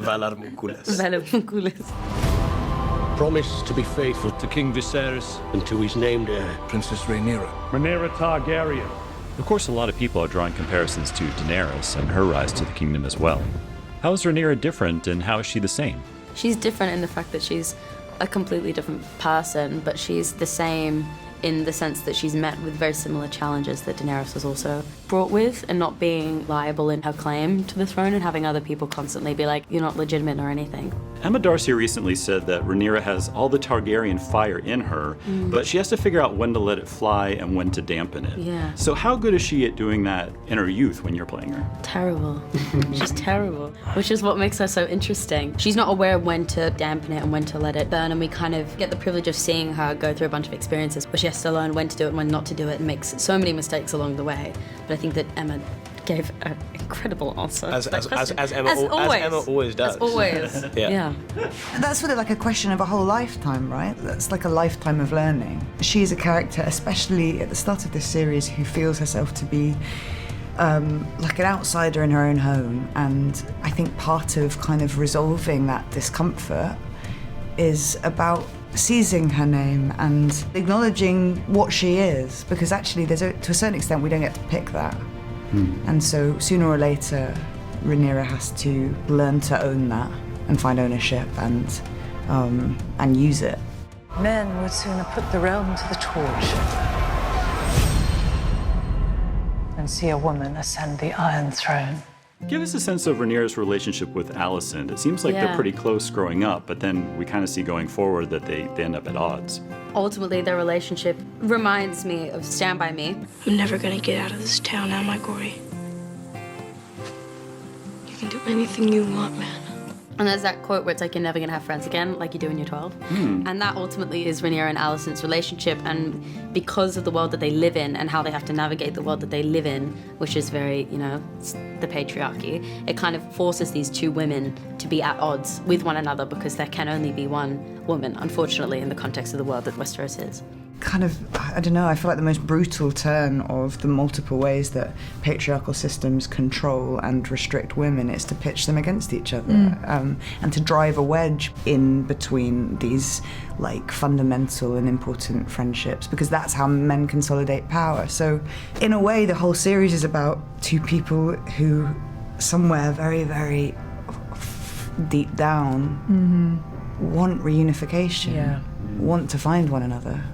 Valar Morghulis. Valar Morghulis. Promise to be faithful to King Viserys and to his named heir, Princess Rhaenyra. Rhaenyra Targaryen. Of course, a lot of people are drawing comparisons to Daenerys and her rise to the kingdom as well. How is Rhaenyra different, and how is she the same? She's different in the fact that she's a completely different person, but she's the same in the sense that she's met with very similar challenges that Daenerys was also brought with, and not being liable in her claim to the throne and having other people constantly be like, you're not legitimate or anything. Emma D'Arcy recently said that Rhaenyra has all the Targaryen fire in her, but she has to figure out when to let it fly and when to dampen it. Yeah. So how good is she at doing that in her youth when you're playing her? Terrible. She's terrible, which is what makes her so interesting. She's not aware of when to dampen it and when to let it burn, and we kind of get the privilege of seeing her go through a bunch of experiences where she has to learn when to do it and when not to do it, and makes so many mistakes along the way. But I think that Emma gave an incredible answer. as Emma always does. As always. Yeah. That's sort of like a question of a whole lifetime, right? That's like a lifetime of learning. She's a character, especially at the start of this series, who feels herself to be like an outsider in her own home. And I think part of kind of resolving that discomfort is about seizing her name and acknowledging what she is, because actually to a certain extent we don't get to pick that. And so sooner or later Rhaenyra has to learn to own that and find ownership and use it. Men would sooner put the realm to the torch than see a woman ascend the Iron Throne. Give us a sense of Rhaenyra's relationship with Alicent. It seems like they're pretty close growing up, but then we kind of see going forward that they end up at odds. Ultimately, their relationship reminds me of Stand By Me. I'm never gonna get out of this town, am I, Gory? You can do anything you want, man. And there's that quote where it's like, you're never gonna have friends again, like you do when you're 12. And that ultimately is Rhaenyra and Alicent's relationship, and because of the world that they live in and how they have to navigate the world that they live in, which is very, the patriarchy, it kind of forces these two women to be at odds with one another, because there can only be one woman, unfortunately, in the context of the world that Westeros is. Kind of, I don't know, I feel like the most brutal turn of the multiple ways that patriarchal systems control and restrict women is to pitch them against each other, and to drive a wedge in between these like fundamental and important friendships, because that's how men consolidate power. So in a way, the whole series is about two people who somewhere very, very deep down want reunification, want to find one another.